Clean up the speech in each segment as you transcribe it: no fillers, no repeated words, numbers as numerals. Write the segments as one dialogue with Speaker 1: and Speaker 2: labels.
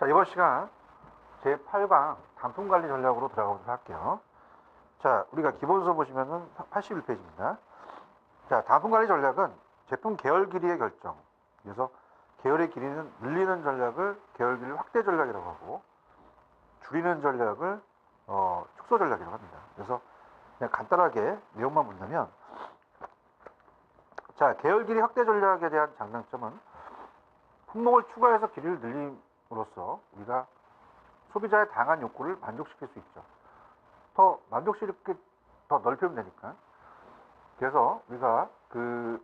Speaker 1: 자, 이번 시간 제8강 단품관리 전략으로 들어가보도록 할게요. 자, 우리가 기본서 보시면은 81페이지입니다. 자, 단품관리 전략은 제품 계열 길이의 결정. 그래서 계열의 길이는 늘리는 전략을 계열 길이 확대 전략이라고 하고, 줄이는 전략을 축소 전략이라고 합니다. 그래서 그냥 간단하게 내용만 본다면, 자, 계열 길이 확대 전략에 대한 장단점은 품목을 추가해서 길이를 늘림으로써 우리가 소비자의 다양한 욕구를 만족시킬 수 있죠. 더 만족스럽게 더 넓히면 되니까. 그래서 우리가 그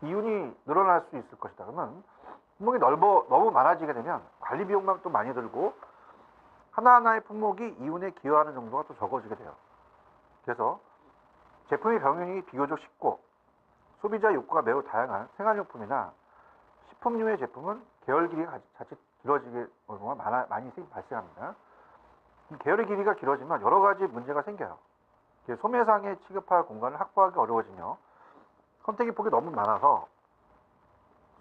Speaker 1: 이윤이 늘어날 수 있을 것이다. 그러면 품목이 너무 많아지게 되면 관리 비용만 또 많이 들고 하나하나의 품목이 이윤에 기여하는 정도가 또 적어지게 돼요. 그래서 제품의 병행이 비교적 쉽고 소비자 욕구가 매우 다양한 생활용품이나 식품류의 제품은 계열 길이가 자칫 길어지게 경우가 많이 발생합니다. 계열의 길이가 길어지면 여러 가지 문제가 생겨요. 소매상에 취급할 공간을 확보하기 어려워지며 선택의 폭이 너무 많아서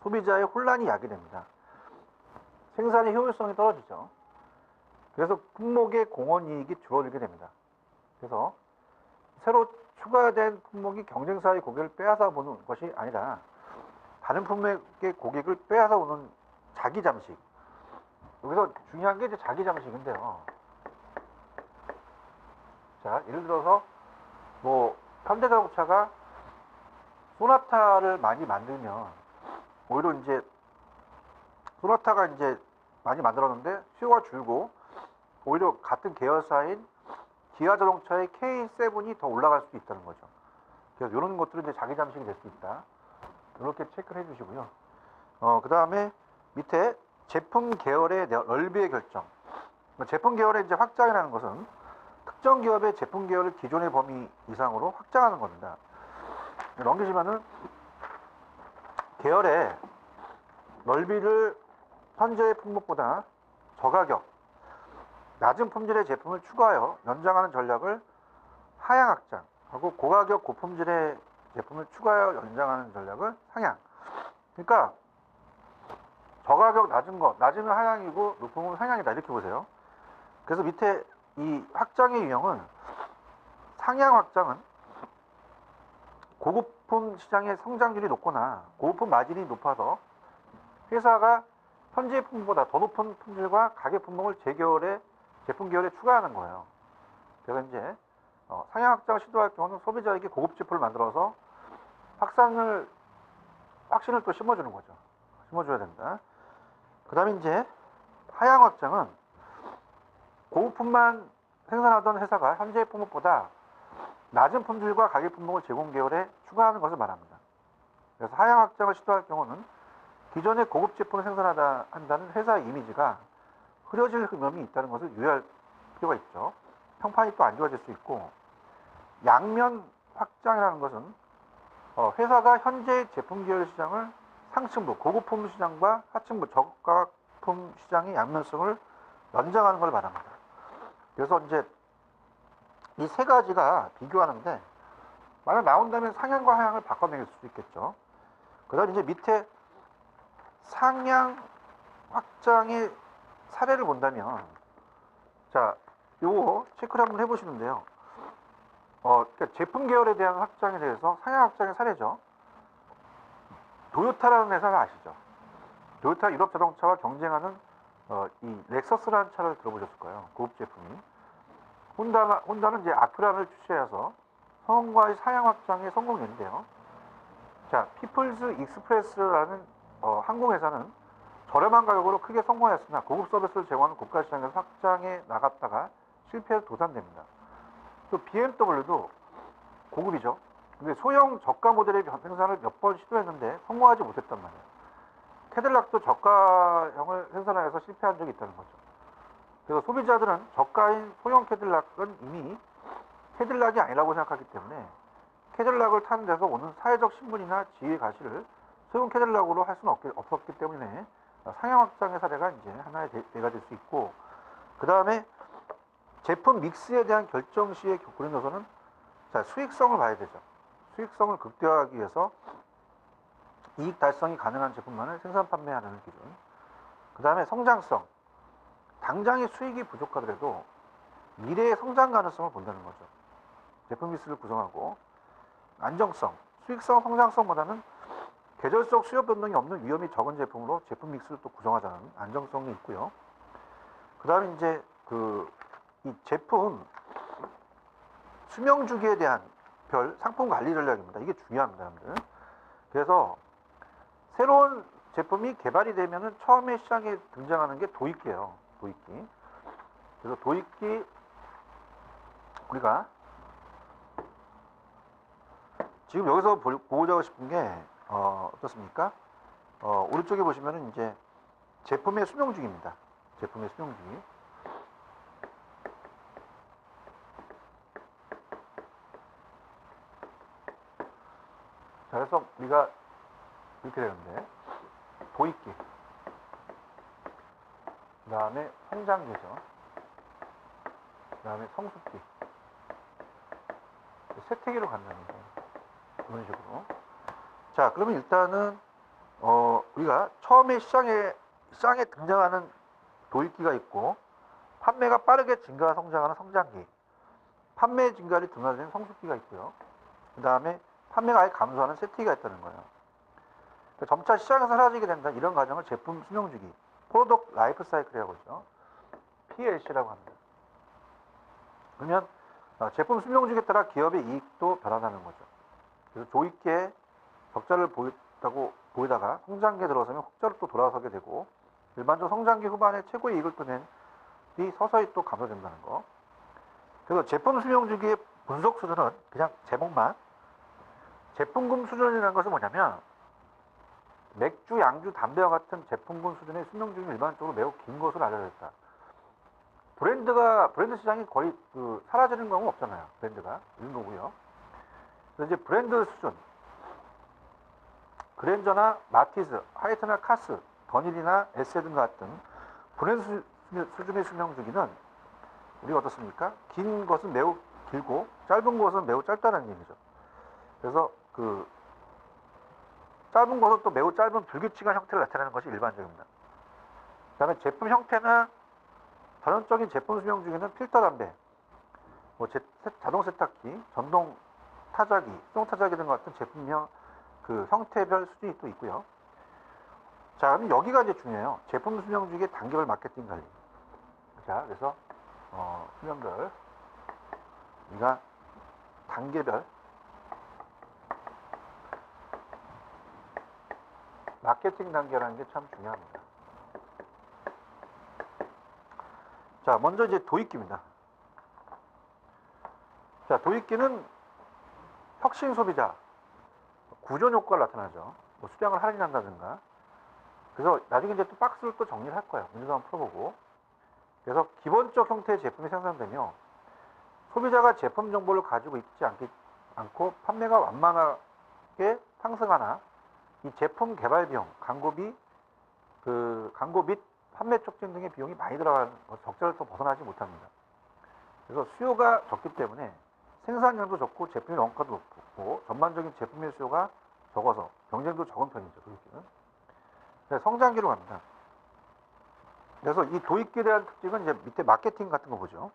Speaker 1: 소비자의 혼란이 야기됩니다. 생산의 효율성이 떨어지죠. 그래서 품목의 공헌이익이 줄어들게 됩니다. 그래서 새로 추가된 품목이 경쟁사의 고객을 빼앗아 보는 것이 아니라 다른 품목의 고객을 빼앗아 오는 자기 잠식. 여기서 중요한 게 이제 자기 잠식인데요. 자, 예를 들어서 현대자동차가 소나타를 많이 만들면 오히려 이제 소나타가 이제 많이 만들었는데 수요가 줄고 오히려 같은 계열사인 기아자동차의 K7이 더 올라갈 수도 있다는 거죠. 그래서 이런 것들은 이제 자기 잠식이 될 수 있다. 이렇게 체크를 해주시고요. 그 다음에 밑에 제품 계열의 넓이의 결정. 제품 계열의 이제 확장이라는 것은 특정 기업의 제품 계열을 기존의 범위 이상으로 확장하는 겁니다. 넘기시면은 계열의 넓이를 현재의 품목보다 저가격, 낮은 품질의 제품을 추가하여 연장하는 전략을 하향 확장하고 고가격 고품질의 제품을 추가하여 연장하는 전략을 상향. 그러니까 저가격 낮은 거, 낮으면 하향이고 높으면 상향이다 이렇게 보세요. 그래서 밑에 이 확장의 유형은 상향 확장은 고급품 시장의 성장률이 높거나 고급품 마진이 높아서 회사가 현재 품목보다 더 높은 품질과 가격 품목을 제계열의 제품 계열에 추가하는 거예요. 그래서 이제 상향 확장을 시도할 경우는 소비자에게 고급 제품을 만들어서 확신을 또 심어주는 거죠. 심어줘야 된다. 그 다음에 이제 하향 확장은 고급품만 생산하던 회사가 현재의 품목보다 낮은 품질과 가격 품목을 제공 계열에 추가하는 것을 말합니다. 그래서 하향 확장을 시도할 경우는 기존의 고급 제품을 생산하다 한다는 회사의 이미지가 흐려질 위험이 있다는 것을 유의할 필요가 있죠. 평판이 또 안 좋아질 수 있고, 양면 확장이라는 것은 회사가 현재 제품 계열 시장을 상층부 고급품 시장과 하층부 저가품 시장의 양면성을 연장하는 걸 말합니다. 그래서 이제 이 세 가지가 비교하는데 만약 나온다면 상향과 하향을 바꿔낼 수도 있겠죠. 그 다음에 이제 밑에 상향 확장의 사례를 본다면, 자, 요거 체크를 한번 해보시는데요. 그러니까 제품 계열에 대한 확장에 대해서 상향 확장의 사례죠. 도요타라는 회사가 아시죠? 도요타 유럽 자동차와 경쟁하는 이 렉서스라는 차를 들어보셨을 거예요. 고급 제품이. 혼다는 이제 아큐라를 출시해서 성과의 상향 확장에 성공했는데요. 자, 피플스 익스프레스라는 항공회사는 저렴한 가격으로 크게 성공했으나 고급 서비스를 제공하는 국가 시장에서 확장해 나갔다가 실패해서 도산됩니다. 또 BMW도 고급이죠. 근데 소형 저가 모델의 생산을 몇 번 시도했는데 성공하지 못했단 말이에요. 캐딜락도 저가형을 생산해서 실패한 적이 있다는 거죠. 그래서 소비자들은 저가인 소형 캐딜락은 이미 캐딜락이 아니라고 생각하기 때문에 캐딜락을 타는 데서 오는 사회적 신분이나 지위의 가치를 소형 캐딜락으로 할 수는 없었기 때문에 상향 확장의 사례가 이제 하나의 예가 될 수 있고, 그 다음에 제품 믹스에 대한 결정 시의 교훈에서는 수익성을 봐야 되죠. 수익성을 극대화하기 위해서 이익 달성이 가능한 제품만을 생산 판매하는 기준. 그 다음에 성장성. 당장의 수익이 부족하더라도 미래의 성장 가능성을 본다는 거죠. 제품 믹스를 구성하고 안정성, 수익성, 성장성보다는 계절적 수요 변동이 없는 위험이 적은 제품으로 제품 믹스를 또 구성하자는 안정성이 있고요. 그 다음에 이제 이 제품 수명 주기에 대한 별 상품 관리 전략입니다. 이게 중요합니다, 여러분들. 그래서 새로운 제품이 개발이 되면은 처음에 시장에 등장하는 게 도입기예요. 도입기. 그래서 도입기 우리가 지금 여기서 보고자 하고 싶은 게 어떻습니까? 오른쪽에 보시면은 이제 제품의 수명 주기입니다. 제품의 수명 주기. 자, 그래서 우리가 이렇게 되는데 도입기, 그 다음에 성장 계절, 그 다음에 성숙기, 세태기로 간다는 거예요. 이런 식으로. 자, 그러면 일단은 우리가 처음에 시장에 등장하는 도입기가 있고, 판매가 빠르게 증가 성장하는 성장기, 판매 증가를 둔화되는 성숙기가 있고요. 그 다음에 판매가 아예 감소하는 세태기가 있다는 거예요. 그러니까 점차 시장에서 사라지게 된다. 이런 과정을 제품 수명주기, 프로덕트 라이프 사이클이라고 하죠. PLC라고 합니다. 그러면 제품 수명주기에 따라 기업의 이익도 변화하는 거죠. 그래서 조익기에 적자를 보이다가 성장기에 들어서면 흑자로 또 돌아서게 되고, 일반적으로 성장기 후반에 최고의 이익을 또 낸 뒤 서서히 또 감소된다는 거. 그래서 제품 수명주기의 분석 수준은 그냥 제목만, 제품군 수준이라는 것은 뭐냐면 맥주, 양주, 담배와 같은 제품군 수준의 수명주기는 일반적으로 매우 긴 것으로 알려져 있다. 브랜드 시장이 거의 사라지는 경우 없잖아요. 브랜드가 이런 거고요. 그래서 이제 브랜드 수준, 그랜저나 마티즈, 하이트나 카스, 버닐이나 에세 등 같은 브랜드 수준의 수명주기는 우리가 어떻습니까? 긴 것은 매우 길고 짧은 것은 매우 짧다는 얘기죠. 그래서 짧은 것은 또 매우 짧은 불규칙한 형태를 나타내는 것이 일반적입니다. 그 다음에 제품 형태는 전형적인 제품 수명 중에는 필터 담배, 자동 세탁기, 전동 타자기, 수동 타자기 등 같은 제품형 형태별 수준이 또 있고요. 자, 그럼 여기가 이제 중요해요. 제품 수명 중에 단계별 마케팅 관리. 자, 그래서 수명별, 우리가 단계별 마케팅 단계라는 게 참 중요합니다. 자, 먼저 이제 도입기입니다. 자, 도입기는 혁신 소비자, 구전 효과가 나타나죠. 수량을 할인한다든가. 그래서 나중에 이제 또 박스를 또 정리를 할 거예요. 문제도 한번 풀어보고. 그래서 기본적 형태의 제품이 생산되며 소비자가 제품 정보를 가지고 있지 않고 판매가 완만하게 상승하나 이 제품 개발 비용, 광고비, 광고 및 판매 촉진 등의 비용이 많이 들어가는 적자를 벗어나지 못합니다. 그래서 수요가 적기 때문에 생산량도 적고 제품의 원가도 높고 전반적인 제품의 수요가 적어서 경쟁도 적은 편이죠. 도입기는. 성장기로 갑니다. 그래서 이 도입기에 대한 특징은 이제 밑에 마케팅 같은 거 보죠.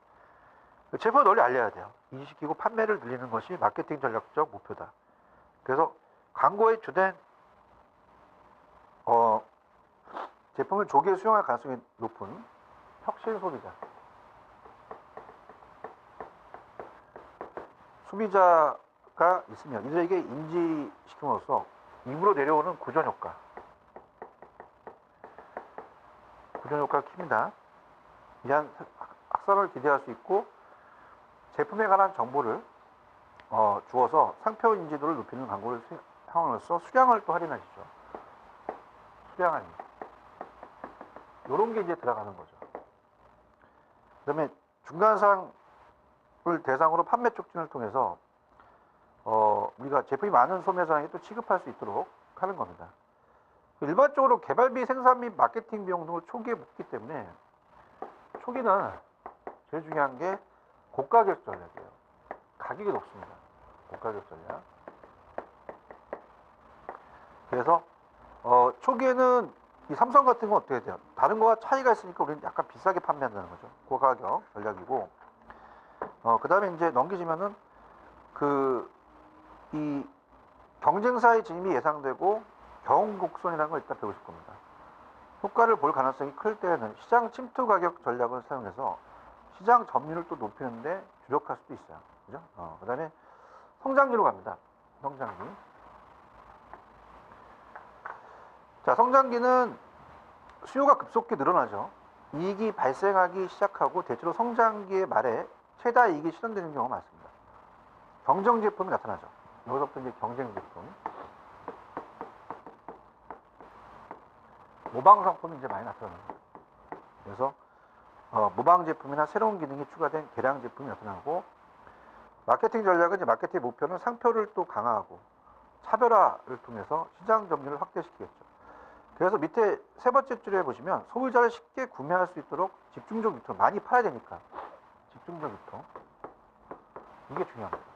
Speaker 1: 제품을 널리 알려야 돼요. 인식시키고 판매를 늘리는 것이 마케팅 전략적 목표다. 그래서 광고의 주된 제품을 조기에 수용할 가능성이 높은 혁신 소비자가 있으면 이들에게 인지시킴으로써 입으로 내려오는 구전 효과가 큽니다. 이한 확산을 기대할 수 있고 제품에 관한 정보를 주어서 상표 인지도를 높이는 광고를 사용함으로써 수량을 또 할인하시죠. 수량 할인. 요런 게 이제 들어가는 거죠. 그 다음에 중간상을 대상으로 판매 촉진을 통해서 우리가 제품이 많은 소매상에 또 취급할 수 있도록 하는 겁니다. 일반적으로 개발비, 생산 및 마케팅 비용 등을 초기에 묻기 때문에 초기는 제일 중요한 게 고가격 전략이에요. 가격이 높습니다. 고가격 전략. 그래서 초기에는 이 삼성 같은 건 어떻게 돼요? 다른 거와 차이가 있으니까 우리는 약간 비싸게 판매한다는 거죠. 고가격 전략이고, 그 다음에 이제 넘기시면은 이 경쟁사의 진입이 예상되고 경곡선이라는 걸 일단 배우실 겁니다. 효과를 볼 가능성이 클 때에는 시장 침투 가격 전략을 사용해서 시장 점유율을 또 높이는데 주력할 수도 있어요. 그죠? 그 다음에 성장기로 갑니다. 성장기. 자, 성장기는 수요가 급속히 늘어나죠. 이익이 발생하기 시작하고 대체로 성장기의 말에 최다 이익이 실현되는 경우가 많습니다. 경쟁 제품이 나타나죠. 여기서부터 이제 경쟁 제품. 모방 상품이 이제 많이 나타납니다. 그래서 모방 제품이나 새로운 기능이 추가된 개량 제품이 나타나고, 마케팅 전략은 이제 마케팅 목표는 상표를 또 강화하고 차별화를 통해서 시장 점유율을 확대시키겠죠. 그래서 밑에 세 번째 줄에 보시면 소비자를 쉽게 구매할 수 있도록 집중적 유통, 많이 팔아야 되니까 집중적 유통, 이게 중요합니다.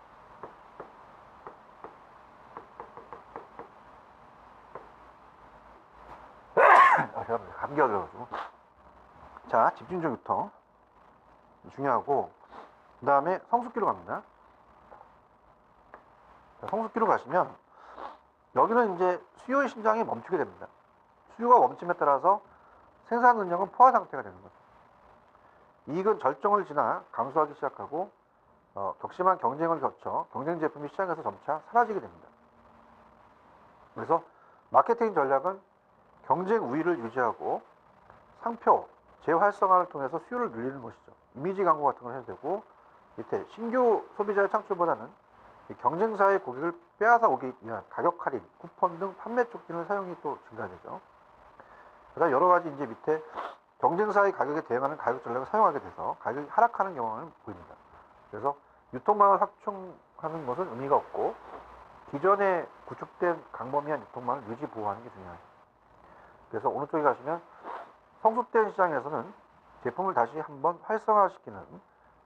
Speaker 1: 제가 감기가 들어가지고. 자, 집중적 유통 중요하고, 그 다음에 성숙기로 갑니다. 자, 성숙기로 가시면 여기는 이제 수요의 신장이 멈추게 됩니다. 수요가 멈춤에 따라서 생산 능력은 포화 상태가 되는 거죠. 이익은 절정을 지나 감소하기 시작하고, 격심한 경쟁을 거쳐 경쟁 제품이 시장에서 점차 사라지게 됩니다. 그래서 마케팅 전략은 경쟁 우위를 유지하고 상표 재활성화를 통해서 수요를 늘리는 것이죠. 이미지 광고 같은 걸 해도 되고, 밑에 신규 소비자의 창출보다는 경쟁사의 고객을 빼앗아 오기 위한 가격 할인, 쿠폰 등 판매 촉진을 사용이 또 증가되죠. 그다음 여러 가지 이제 밑에 경쟁사의 가격에 대응하는 가격 전략을 사용하게 돼서 가격이 하락하는 경우는 보입니다. 그래서 유통망을 확충하는 것은 의미가 없고, 기존에 구축된 광범위한 유통망을 유지 보호하는 게 중요하죠. 그래서 오른쪽에 가시면 성숙된 시장에서는 제품을 다시 한번 활성화시키는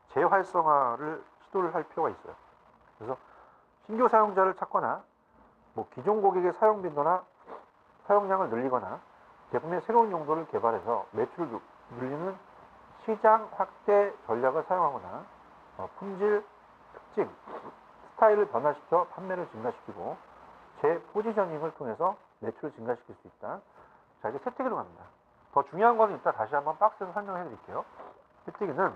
Speaker 1: 재활성화를 시도를 할 필요가 있어요. 그래서 신규 사용자를 찾거나 기존 고객의 사용 빈도나 사용량을 늘리거나 제품의 새로운 용도를 개발해서 매출을 늘리는 시장 확대 전략을 사용하거나 품질, 특징, 스타일을 변화시켜 판매를 증가시키고 재포지셔닝을 통해서 매출을 증가시킬 수 있다. 자, 이제 세특기로 갑니다. 더 중요한 거는 이따 다시 한번 박스에서 설명해 드릴게요. 세특기는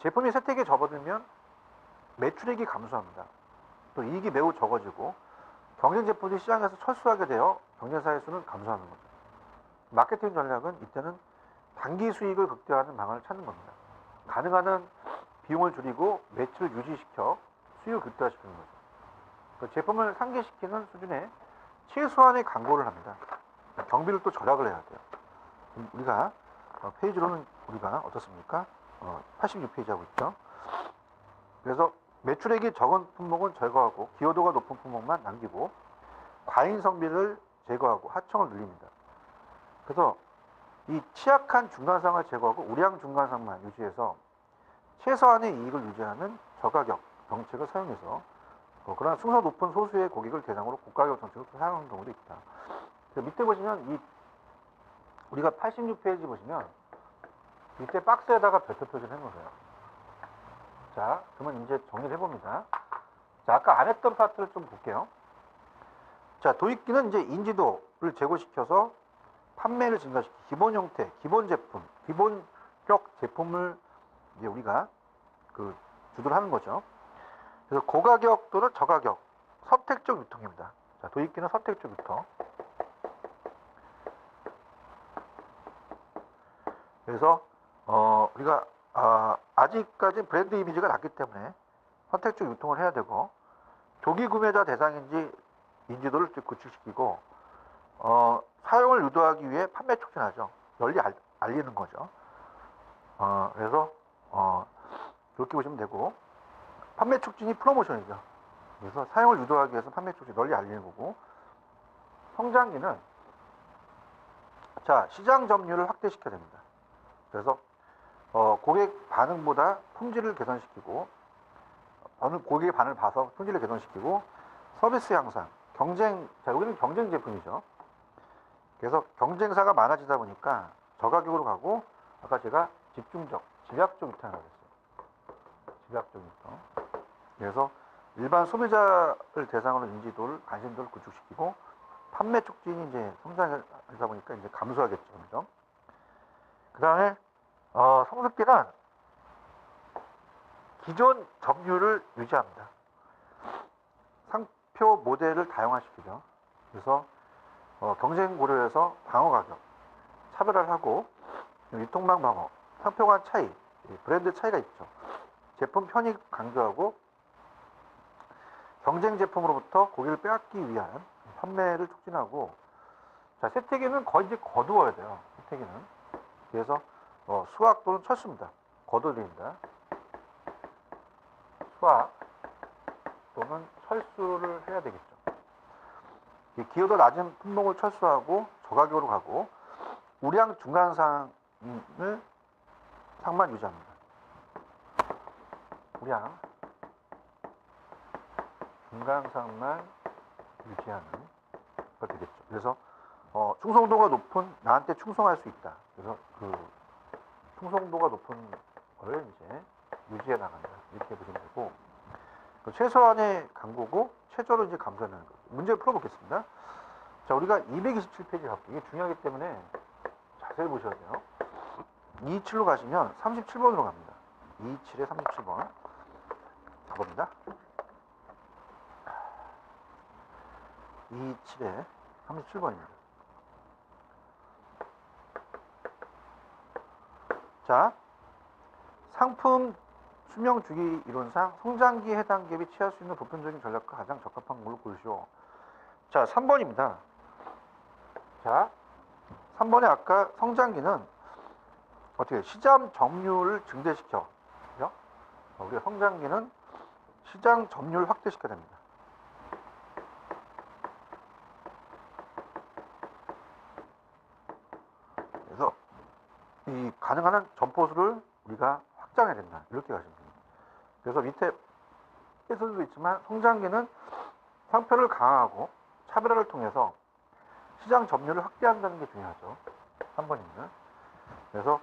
Speaker 1: 제품이 세특기에 접어들면 매출액이 감소합니다. 또 이익이 매우 적어지고 경쟁 제품이 시장에서 철수하게 되어 경쟁사의 수는 감소하는 거죠. 마케팅 전략은 이때는 단기 수익을 극대화하는 방안을 찾는 겁니다. 가능한 한 비용을 줄이고 매출을 유지시켜 수익을 극대화시키는 거죠. 그 제품을 상기시키는 수준의 최소한의 광고를 합니다. 경비를 또 절약을 해야 돼요. 우리가 페이지로는 우리가 어떻습니까? 86페이지 하고 있죠. 그래서 매출액이 적은 품목은 제거하고 기여도가 높은 품목만 남기고 과잉 성비를 제거하고 하청을 늘립니다. 그래서 이 취약한 중간상을 제거하고 우량 중간상만 유지해서 최소한의 이익을 유지하는 저가격 정책을 사용해서 그러나 순서 높은 소수의 고객을 대상으로 고가격 정책을 사용하는 경우도 있다. 밑에 보시면 우리가 86페이지 보시면 밑에 박스에다가 별표 표시를 해놓으세요. 자, 그러면 이제 정리를 해봅니다. 자, 아까 안 했던 파트를 좀 볼게요. 자, 도입기는 이제 인지도를 제고시켜서 판매를 증가시키고 기본 형태, 기본 제품, 기본격 제품을 이제 우리가 주도를 하는 거죠. 그래서 고가격 또는 저가격, 선택적 유통입니다. 자, 도입기는 선택적 유통. 그래서 우리가 아직까지 브랜드 이미지가 낮기 때문에 선택적 유통을 해야 되고, 조기 구매자 대상인지 인지도를 구축시키고 사용을 유도하기 위해 판매 촉진하죠. 널리 알리는 거죠. 그래서 그렇게 보시면 되고, 판매 촉진이 프로모션이죠. 그래서 사용을 유도하기 위해서 판매 촉진 널리 알리는 거고, 성장기는 자, 시장 점유율을 확대시켜야 됩니다. 그래서 고객 반응보다 품질을 개선시키고, 고객의 반응을 봐서 품질을 개선시키고, 서비스 향상, 경쟁, 자, 여기는 경쟁 제품이죠. 그래서 경쟁사가 많아지다 보니까 저가격으로 가고, 아까 제가 집중적, 집약적 유통이라고 했어요. 집약적 유통. 그래서 일반 소비자를 대상으로 인지도를, 관심도를 구축시키고, 판매 촉진이 이제 성장하다 보니까 이제 감소하겠죠. 그죠? 그 다음에, 성습기는 기존 점유율을 유지합니다. 상표 모델을 다양화시키죠. 그래서 경쟁 고려해서 방어 가격, 차별화를 하고, 유통망 방어, 상표 간 차이, 브랜드 차이가 있죠. 제품 편익 강조하고, 경쟁 제품으로부터 고객을 빼앗기 위한 판매를 촉진하고, 자, 세태기는 거의 이제 거두어야 돼요. 세태기는. 그래서 수학 또는 철수입니다. 거둬들인다. 수학 또는 철수를 해야 되겠죠. 기여도 낮은 품목을 철수하고 저가격으로 가고, 우량 중간상을 상만 유지합니다. 우량 중간상만 유지하는 거 되겠죠. 그래서 충성도가 높은, 나한테 충성할 수 있다. 그래서 그 충성도가 높은 걸 이제 유지해 나간다. 이렇게 보시면 되고, 최소한의 광고고 최저로 이제 감소하는 거죠. 문제를 풀어보겠습니다. 자, 우리가 227페이지 갈게요. 이게 중요하기 때문에 자세히 보셔야 돼요. 227로 가시면 37번으로 갑니다. 227에 37번 가봅니다. 227에 37번입니다. 자, 상품 수명 주기 이론상 성장기에 해당 기업이 취할 수 있는 보편적인 전략과 가장 적합한 걸로 고르시오. 자, 3번입니다. 자, 3번에 아까 성장기는 어떻게 시장 점유율을 증대시켜. 그죠? 우리가 성장기는 시장 점유율을 확대시켜야 됩니다. 그래서 이 가능한 한 점포수를 우리가 확장해야 된다. 이렇게 가시면 됩니다. 그래서 밑에 에서도 있지만 성장기는 상표를 강화하고 차별화를 통해서 시장 점유율을 확대한다는 게 중요하죠. 3번입니다. 그래서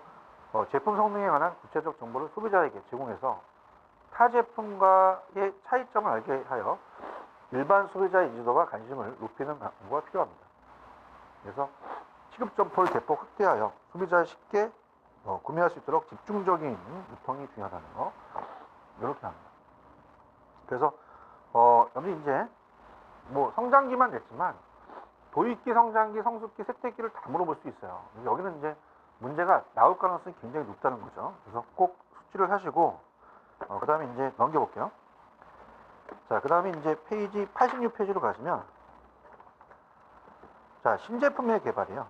Speaker 1: 제품 성능에 관한 구체적 정보를 소비자에게 제공해서 타 제품과의 차이점을 알게 하여 일반 소비자의 인지도와 관심을 높이는 광고가 필요합니다. 그래서 취급 점포를 대폭 확대하여 소비자가 쉽게 구매할 수 있도록 집중적인 유통이 중요하다는 거, 이렇게 합니다. 그래서 여기 이제 뭐 성장기만 냈지만 도입기, 성장기, 성숙기, 세태기를 다 물어볼 수 있어요. 여기는 이제 문제가 나올 가능성이 굉장히 높다는 거죠. 그래서 꼭 숙지를 하시고, 그 다음에 이제 넘겨볼게요. 자, 그 다음에 이제 페이지 86페이지로 가시면, 자, 신제품의 개발이요.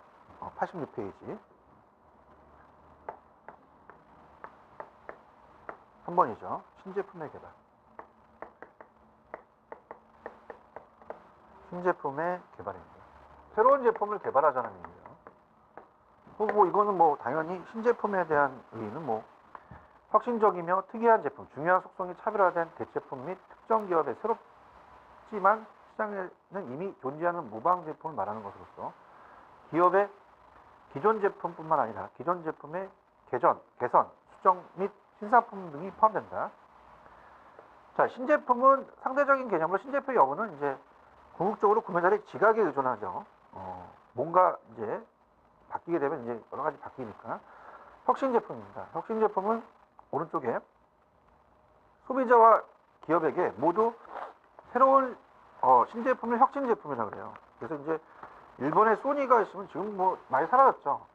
Speaker 1: 86페이지. 3번이죠. 신제품의 개발. 신제품의 개발입니다. 새로운 제품을 개발하자는 의미예요. 뭐 이거는 뭐 당연히 신제품에 대한 의의는 뭐 혁신적이며 특이한 제품, 중요한 속성이 차별화된 대체품 및 특정 기업의 새롭지만 시장에는 이미 존재하는 무방 제품을 말하는 것으로서 기업의 기존 제품뿐만 아니라 기존 제품의 개선, 수정 및 신상품 등이 포함된다. 자, 신제품은 상대적인 개념으로 신제품의 여부는 이제 궁극적으로 구매자의 지각에 의존하죠. 뭔가 이제 바뀌게 되면 이제 여러 가지 바뀌니까. 혁신 제품입니다. 혁신 제품은 오른쪽에 소비자와 기업에게 모두 새로운 신제품을 혁신 제품이라고 그래요. 그래서 이제 일본에 소니가 있으면 지금 뭐 많이 사라졌죠.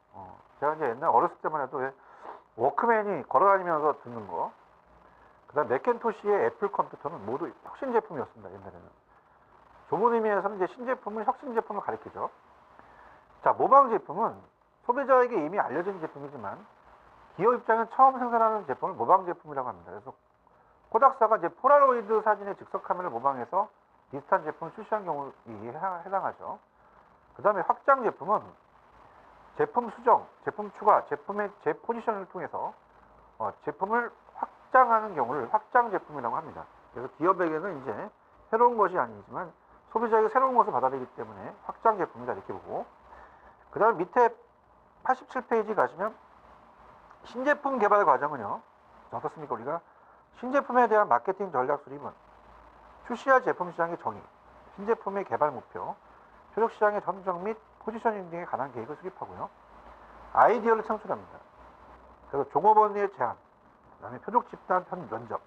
Speaker 1: 제가 이제 옛날 어렸을 때만 해도 워크맨이 걸어다니면서 듣는 거, 그 다음 맥킨토시의 애플 컴퓨터는 모두 혁신 제품이었습니다. 옛날에는. 좁은 의미에서는 이제 신제품은 혁신 제품을 가리키죠. 자, 모방 제품은 소비자에게 이미 알려진 제품이지만 기업 입장에 처음 생산하는 제품을 모방 제품이라고 합니다. 그래서 코닥사가 이제 폴라로이드 사진의 즉석 카메라를 모방해서 비슷한 제품을 출시한 경우에 해당하죠. 그 다음에 확장 제품은 제품 수정, 제품 추가, 제품의 재포지션을 통해서 제품을 확장하는 경우를 확장 제품이라고 합니다. 그래서 기업에게는 이제 새로운 것이 아니지만 소비자에게 새로운 것을 받아들이기 때문에 확장 제품이다, 이렇게 보고, 그 다음 밑에 87페이지 가시면 신제품 개발 과정은요. 어떻습니까? 우리가 신제품에 대한 마케팅 전략 수립은 출시할 제품 시장의 정의, 신제품의 개발 목표, 표적 시장의 선정 및 포지셔닝 등에 관한 계획을 수립하고요. 아이디어를 창출합니다. 그래서 종업원의 제안, 그 다음에 표적 집단 면접을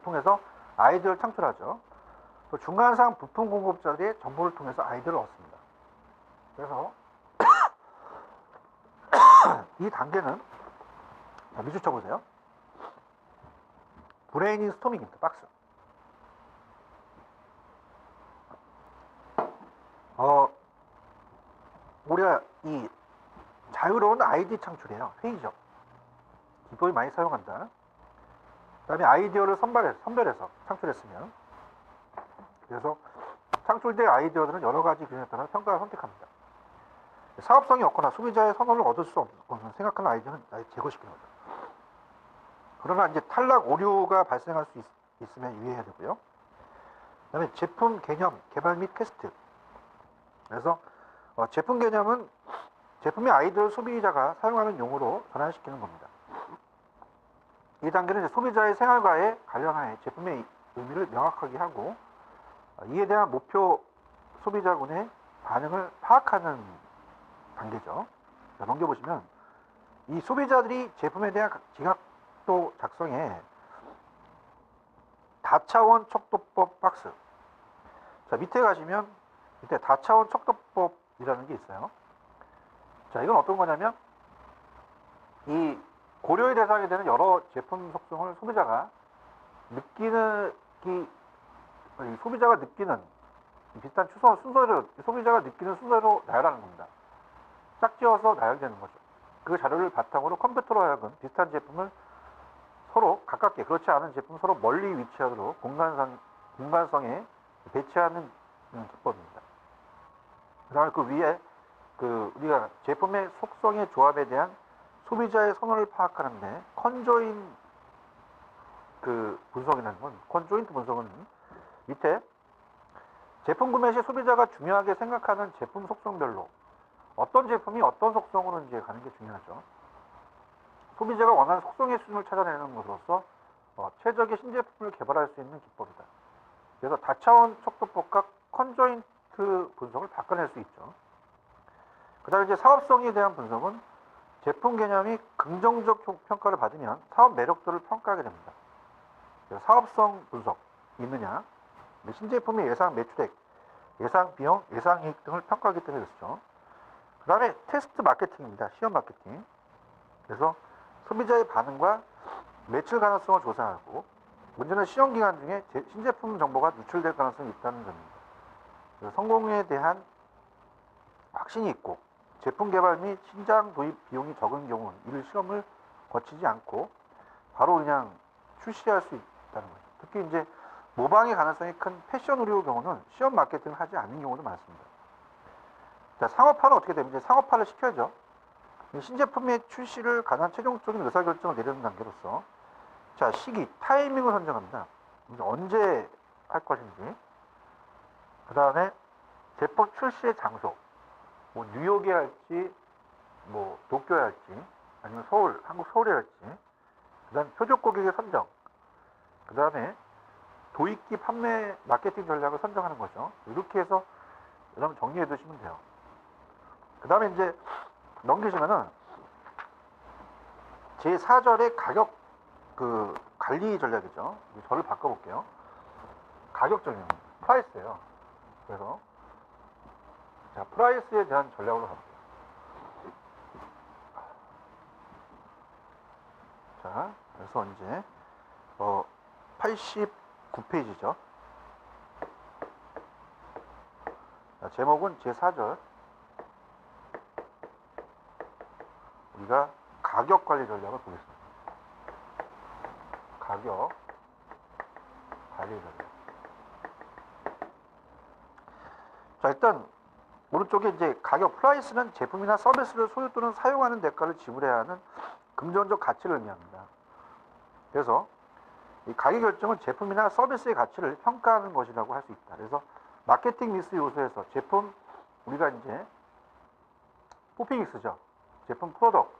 Speaker 1: 통해서 아이디어를 창출하죠. 또 중간상 부품 공급자들의 정보를 통해서 아이디어를 얻습니다. 그래서 이 단계는 밑줄 쳐보세요. 브레이닝 스토밍입니다. 박스. 우리가 이 자유로운 아이디 창출이에요. 회의적. 기법이 많이 사용한다. 그 다음에 아이디어를 선별해서 창출했으면, 그래서 창출된 아이디어들은 여러 가지 기준에 따라 평가를 선택합니다. 사업성이 없거나 소비자의 선호를 얻을 수 없는 생각하는 아이디어는 제거시키는 거죠. 그러나 이제 탈락 오류가 발생할 수 있으면 유의해야 되고요. 그 다음에 제품 개념, 개발 및 테스트. 그래서 제품 개념은 제품의 아이디어를 소비자가 사용하는 용어로 전환시키는 겁니다. 이 단계는 이제 소비자의 생활과의 관련하에 제품의 의미를 명확하게 하고 이에 대한 목표 소비자군의 반응을 파악하는 단계죠. 자, 넘겨보시면 이 소비자들이 제품에 대한 지각도 작성에 다차원 척도법 박스. 자, 밑에 가시면 밑에 다차원 척도법이라는 게 있어요. 자, 이건 어떤 거냐면 이 고려의 대상이 되는 여러 제품 속성을 소비자가 느끼는 비슷한 순서를 소비자가 느끼는 순서로 나열하는 겁니다. 짝지어서 나열되는 거죠. 그 자료를 바탕으로 컴퓨터로 하여금 비슷한 제품을 서로 가깝게, 그렇지 않은 제품 서로 멀리 위치하도록 공간성에 배치하는 기법입니다. 그 다음에 그 위에 우리가 제품의 속성의 조합에 대한 소비자의 선호를 파악하는데 컨조인트 분석은 밑에 제품 구매 시 소비자가 중요하게 생각하는 제품 속성별로 어떤 제품이 어떤 속성으로 이제 가는 게 중요하죠. 소비자가 원하는 속성의 수준을 찾아내는 것으로서 최적의 신제품을 개발할 수 있는 기법이다. 그래서 다차원 척도법과 컨조인트 분석을 바꿔낼 수 있죠. 그 다음에 이제 사업성에 대한 분석은 제품 개념이 긍정적 평가를 받으면 사업 매력도를 평가하게 됩니다. 사업성 분석 있느냐, 신제품의 예상 매출액, 예상 비용, 예상 이익 등을 평가하기 때문에 그렇죠. 그 다음에 테스트 마케팅입니다. 시험 마케팅. 그래서 소비자의 반응과 매출 가능성을 조사하고, 문제는 시험 기간 중에 신제품 정보가 누출될 가능성이 있다는 점입니다. 성공에 대한 확신이 있고 제품 개발 및 신장 도입 비용이 적은 경우는 이를 시험을 거치지 않고 바로 그냥 출시할 수 있다는 거죠. 특히 이제 모방의 가능성이 큰 패션 의류 경우는 시험 마케팅을 하지 않는 경우도 많습니다. 자, 상업화는 어떻게 됩니까? 상업화를 시켜야죠. 신제품의 출시를 가장 최종적인 의사결정을 내리는 단계로서, 자, 시기, 타이밍을 선정합니다. 언제 할 것인지. 그 다음에 제품 출시의 장소, 뭐 뉴욕에 할지, 뭐 도쿄에 할지, 아니면 한국 서울에 할지. 그 다음 표적 고객의 선정. 그 다음에 도입기 판매 마케팅 전략을 선정하는 거죠. 이렇게 해서 여러분 정리해 두시면 돼요. 그 다음에 이제 넘기시면은 제4절의 가격 관리 전략이죠. 저를 바꿔볼게요. 가격 전략, 프라이스예요. 그래서 자, 프라이스에 대한 전략으로 가볼게요. 자, 그래서 이제 89페이지죠. 자, 제목은 제4절. 우리가 가격 관리 전략을 보겠습니다. 가격 관리 전략. 자, 일단 오른쪽에 이제 가격, 프라이스는 제품이나 서비스를 소유 또는 사용하는 대가를 지불해야 하는 금전적 가치를 의미합니다. 그래서 이 가격 결정은 제품이나 서비스의 가치를 평가하는 것이라고 할 수 있다. 그래서 마케팅 미스 요소에서 제품, 우리가 이제 포피닉스죠. 제품 프로덕트,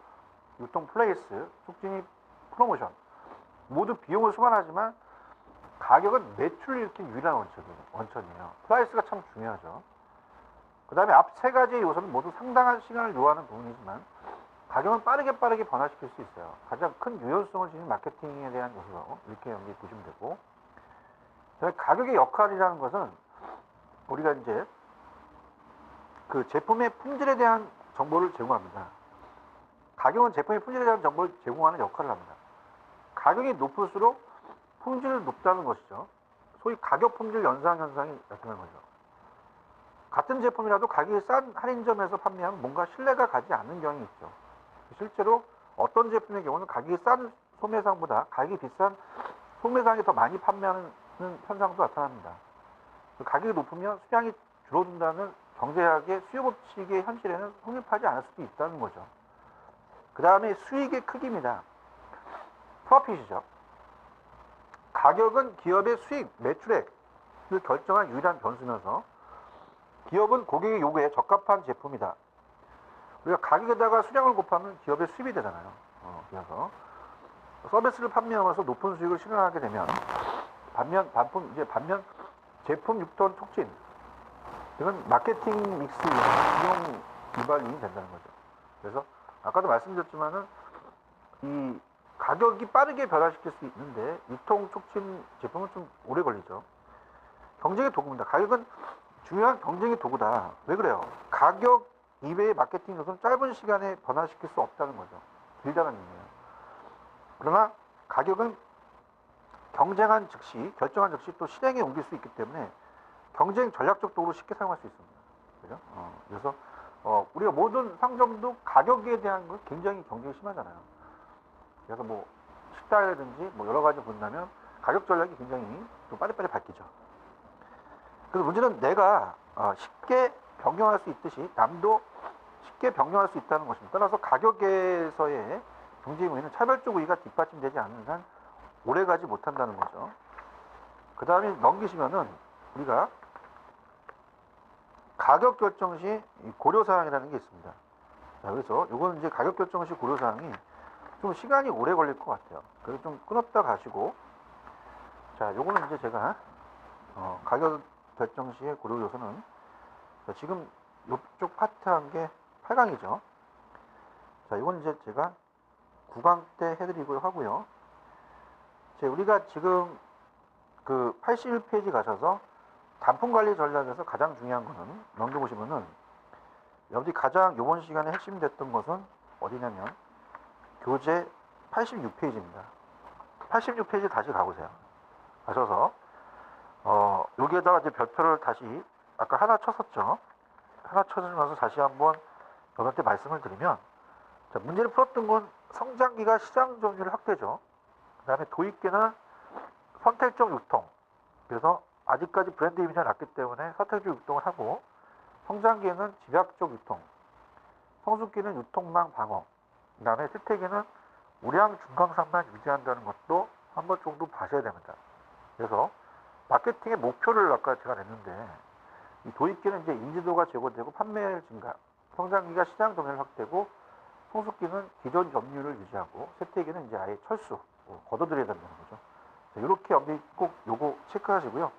Speaker 1: 유통 플레이스, 촉진이 프로모션. 모두 비용을 수반하지만 가격은 매출을 일으킨 유일한 원천이에요. 프라이스가 참 중요하죠. 그 다음에 앞 세 가지 요소는 모두 상당한 시간을 요하는 부분이지만 가격은 빠르게 변화시킬 수 있어요. 가장 큰 유연성을 지닌 마케팅에 대한 요소로 이렇게 연기 보시면 되고, 가격의 역할이라는 것은 우리가 이제 그 제품의 품질에 대한 정보를 제공합니다. 가격은 제품의 품질에 대한 정보를 제공하는 역할을 합니다. 가격이 높을수록 품질은 높다는 것이죠. 소위 가격 품질 연상 현상이 나타나는 거죠. 같은 제품이라도 가격이 싼 할인점에서 판매하면 뭔가 신뢰가 가지 않는 경향이 있죠. 실제로 어떤 제품의 경우는 가격이 싼 소매상보다 가격이 비싼 소매상이 더 많이 판매하는 현상도 나타납니다. 가격이 높으면 수량이 줄어든다는 경제학의 수요 법칙의 현실에는 성립하지 않을 수도 있다는 거죠. 그 다음에 수익의 크기입니다. 프로핏이죠. 가격은 기업의 수익, 매출액을 결정한 유일한 변수면서 기업은 고객의 요구에 적합한 제품이다. 우리가 가격에다가 수량을 곱하면 기업의 수입이 되잖아요. 그래서 서비스를 판매하면서 높은 수익을 실현하게 되면 반면 제품 6톤 촉진, 이건 마케팅 믹스 비용 유발이 된다는 거죠. 그래서 아까도 말씀드렸지만은 이 가격이 빠르게 변화시킬 수 있는데 유통 촉진 제품은 좀 오래 걸리죠. 경쟁의 도구입니다. 가격은 중요한 경쟁의 도구다. 왜 그래요? 가격 이외의 마케팅 요소는 짧은 시간에 변화시킬 수 없다는 거죠. 길다는 의미예요. 그러나 가격은 경쟁한 즉시, 결정한 즉시 또 실행에 옮길 수 있기 때문에 경쟁 전략적 도구로 쉽게 사용할 수 있습니다. 그죠? 그래서 우리가 모든 상점도 가격에 대한 건 굉장히 경쟁이 심하잖아요. 그래서 뭐 식당이라든지 뭐 여러 가지 본다면 가격 전략이 굉장히 좀 빨리빨리 바뀌죠. 그래서 문제는 내가 쉽게 변경할 수 있듯이 남도 쉽게 변경할 수 있다는 것입니다. 따라서 가격에서의 경쟁 우위는 차별적 우위가 뒷받침되지 않는 한 오래가지 못한다는 거죠. 그 다음에 넘기시면은 우리가 가격 결정 시 고려사항이라는 게 있습니다. 자, 그래서 이거는 이제 가격 결정 시 고려사항이 좀 시간이 오래 걸릴 것 같아요. 그래서 좀 끊었다 가시고, 자, 요거는 이제 제가 가격 결정 시의 고려 요소는 지금 이쪽 파트 한 게 8강이죠. 자, 이건 이제 제가 9강 때 해드리고 하고요. 우리가 지금 그 81페이지 가셔서 단품 관리 전략에서 가장 중요한 거는 넘겨보시면은 여러분들이 가장 이번 시간에 핵심 됐던 것은 어디냐면 교재 86페이지입니다. 86페이지 다시 가보세요. 가셔서 여기에다가 이제 별표를 다시 아까 하나 쳤었죠. 하나 쳐주면서 다시 한번 여러분한테 말씀을 드리면, 자, 문제를 풀었던 건 성장기가 시장 점유율 확대죠. 그 다음에 도입계는 선택적 유통. 그래서 아직까지 브랜드 이미지가 낮기 때문에 선택적 유통을 하고, 성장기에는 집약적 유통, 성숙기는 유통망 방어, 그 다음에 실태기는 우량 중강산만 유지한다는 것도 한 번 정도 봐셔야 됩니다. 그래서 마케팅의 목표를 아까 제가 냈는데, 이 도입기는 이제 인지도가 제고되고 판매율 증가, 성장기가 시장 점유율 확대고, 성숙기는 기존 점유율을 유지하고, 쇠퇴기는 이제 아예 철수, 걷어들여야 된다는 거죠. 이렇게 여러분들이 꼭 요거 체크하시고요.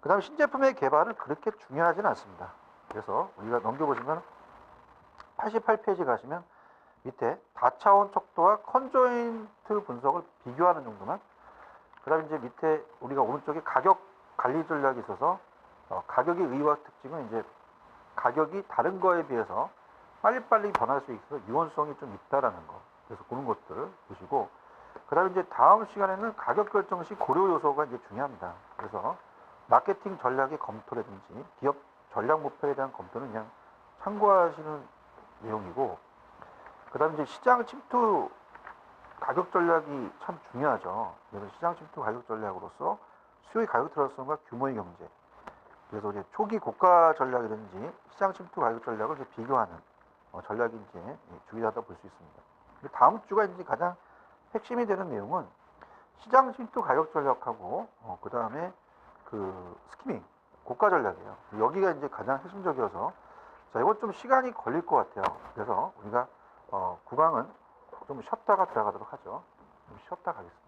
Speaker 1: 그 다음에 신제품의 개발은 그렇게 중요하진 않습니다. 그래서 우리가 넘겨보시면 88페이지 가시면 밑에 다차원 척도와 컨조인트 분석을 비교하는 정도만, 그 다음에 이제 밑에 우리가 오른쪽에 가격 관리 전략이 있어서 가격의 의의와 특징은 이제 가격이 다른 거에 비해서 빨리빨리 변할 수 있어서 유연성이 좀 있다라는 거. 그래서 그런 것들 보시고, 그 다음에 이제 다음 시간에는 가격 결정 시 고려 요소가 이제 중요합니다. 그래서 마케팅 전략의 검토라든지 기업 전략 목표에 대한 검토는 그냥 참고하시는 내용이고, 그 다음에 이제 시장 침투 가격 전략이 참 중요하죠. 그래서 시장 침투 가격 전략으로서 수요의 가격 트러스과 규모의 경제. 그래서 이제 초기 고가 전략이든지 시장 침투 가격 전략을 이제 비교하는 전략이 이제 중요하다 볼 수 있습니다. 다음 주가 이제 가장 핵심이 되는 내용은 시장 침투 가격 전략하고 그 다음에 그 스키밍 고가 전략이에요. 여기가 이제 가장 핵심적이어서, 자, 자, 이건 좀 시간이 걸릴 것 같아요. 그래서 우리가 구강은 좀 쉬었다가 들어가도록 하죠. 좀 쉬었다 가겠습니다.